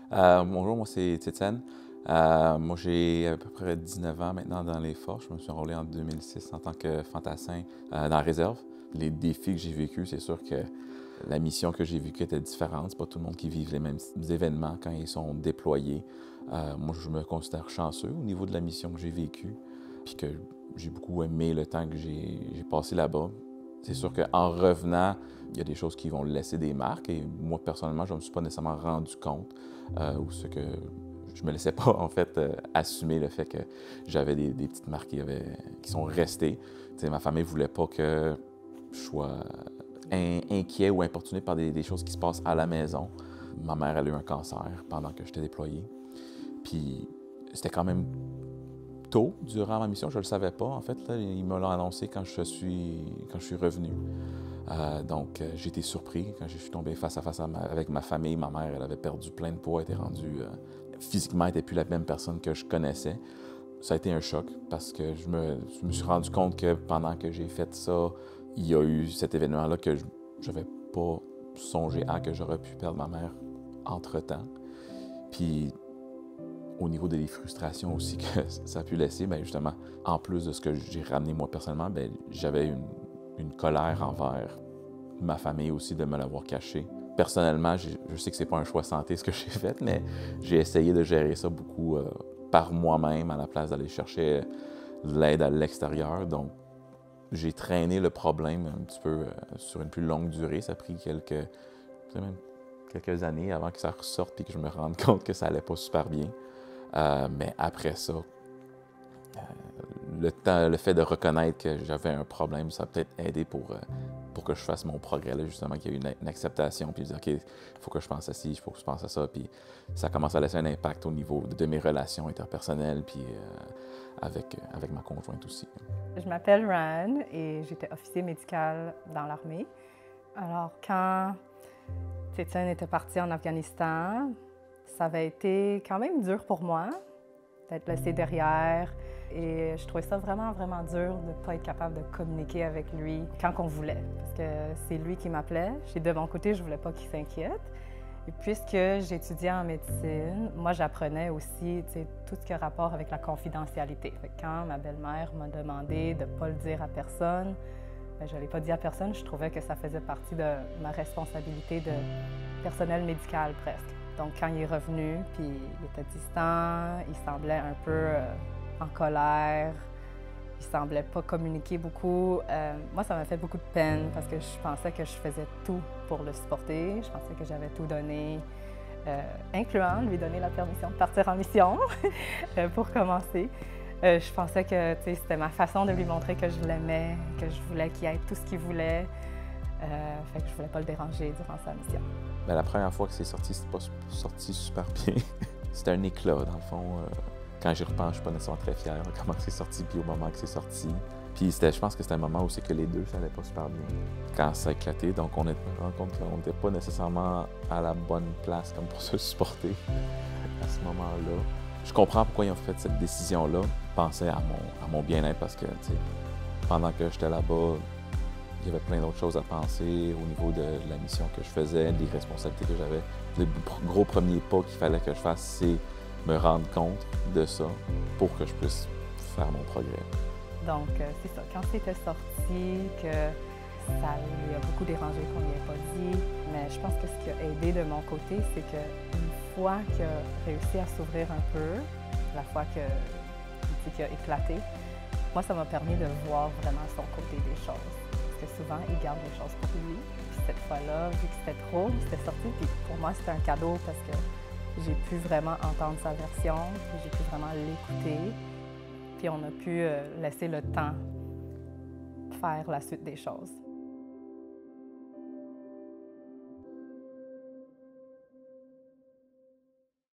Bonjour, moi c'est Étienne. Moi j'ai à peu près 19 ans maintenant dans les forces. Je me suis enrôlé en 2006 en tant que fantassin dans la réserve. Les défis que j'ai vécus, c'est sûr que la mission que j'ai vécue était différente. C'est pas tout le monde qui vit les mêmes événements quand ils sont déployés. Moi, je me considère chanceux au niveau de la mission que j'ai vécue, puis que j'ai beaucoup aimé le temps que j'ai passé là-bas. C'est sûr qu'en revenant, il y a des choses qui vont laisser des marques et moi, personnellement, je ne me suis pas nécessairement rendu compte ou ce que je me laissais pas, en fait, assumer le fait que j'avais des petites marques qui sont restées. T'sais, ma famille ne voulait pas que je sois inquiet ou importuné par des choses qui se passent à la maison. Ma mère a eu un cancer pendant que j'étais déployé. Puis c'était quand même tôt durant ma mission, je ne le savais pas. En fait, là, il me l'a annoncé quand je suis revenu. Donc, j'ai été surpris quand je suis tombé face à face avec ma famille. Ma mère, elle avait perdu plein de poids, elle était rendue... physiquement, elle n'était plus la même personne que je connaissais. Ça a été un choc parce que je me suis rendu compte que pendant que j'ai fait ça, il y a eu cet événement-là que je n'avais pas songé à que j'aurais pu perdre ma mère entre-temps. Puis, au niveau des frustrations aussi que ça a pu laisser, bien justement, en plus de ce que j'ai ramené moi personnellement, bien, j'avais une colère envers ma famille aussi de me l'avoir caché. Personnellement, je sais que c'est pas un choix santé ce que j'ai fait, mais j'ai essayé de gérer ça beaucoup par moi-même à la place d'aller chercher de l'aide à l'extérieur. Donc, j'ai traîné le problème un petit peu sur une plus longue durée. Ça a pris même quelques années avant que ça ressorte et que je me rende compte que ça allait pas super bien. Mais après ça, le fait de reconnaître que j'avais un problème, ça a peut-être aidé pour que je fasse mon progrès, là, justement, qu'il y a eu une acceptation, puis dire, OK, il faut que je pense à ci, il faut que je pense à ça, puis ça commence à laisser un impact au niveau de mes relations interpersonnelles, puis avec ma conjointe aussi. Je m'appelle Ryan et j'étais officier médical dans l'armée. Alors, quand Tétienne était parti en Afghanistan, ça avait été quand même dur pour moi d'être laissée derrière. Et je trouvais ça vraiment, vraiment dur de ne pas être capable de communiquer avec lui quand on voulait. Parce que c'est lui qui m'appelait. De mon côté, je ne voulais pas qu'il s'inquiète. Et puisque j'étudiais en médecine, moi, j'apprenais aussi tout ce qui a rapport avec la confidentialité. Quand ma belle-mère m'a demandé de ne pas le dire à personne, je ne l'ai pas dit à personne. Je trouvais que ça faisait partie de ma responsabilité de personnel médical presque. Donc, quand il est revenu, puis il était distant, il semblait un peu en colère, il semblait pas communiquer beaucoup. Moi, ça m'a fait beaucoup de peine parce que je pensais que je faisais tout pour le supporter. Je pensais que j'avais tout donné, incluant lui donner la permission de partir en mission pour commencer. Je pensais que c'était ma façon de lui montrer que je l'aimais, que je voulais qu'il ait tout ce qu'il voulait. Fait que je voulais pas le déranger durant sa mission. Bien, la première fois que c'est sorti, c'est pas sorti super bien. C'était un éclat, dans le fond. Quand j'y repense, je suis pas nécessairement très fier de comment c'est sorti, puis au moment que c'est sorti. Puis je pense que c'était un moment où c'est que les deux, ça allait pas super bien. Quand ça a éclaté, donc on s'est rendu compte qu'on n'était pas nécessairement à la bonne place comme pour se supporter à ce moment-là. Je comprends pourquoi ils ont fait cette décision-là. Ils pensaient à mon bien-être parce que, pendant que j'étais là-bas, il y avait plein d'autres choses à penser au niveau de la mission que je faisais, des responsabilités que j'avais. Le gros premier pas qu'il fallait que je fasse, c'est me rendre compte de ça pour que je puisse faire mon progrès. Donc, c'est ça. Quand c'était sorti, que ça lui a beaucoup dérangé qu'on n'y ait pas dit, mais je pense que ce qui a aidé de mon côté, c'est qu'une fois qu'il a réussi à s'ouvrir un peu, la fois qu'il a éclaté, moi, ça m'a permis de voir vraiment son côté des choses. Parce que souvent, il garde les choses pour lui. Puis cette fois-là, vu que c'était trop, c'était sorti. Puis pour moi, c'était un cadeau parce que j'ai pu vraiment entendre sa version, puis j'ai pu vraiment l'écouter. Puis on a pu laisser le temps faire la suite des choses.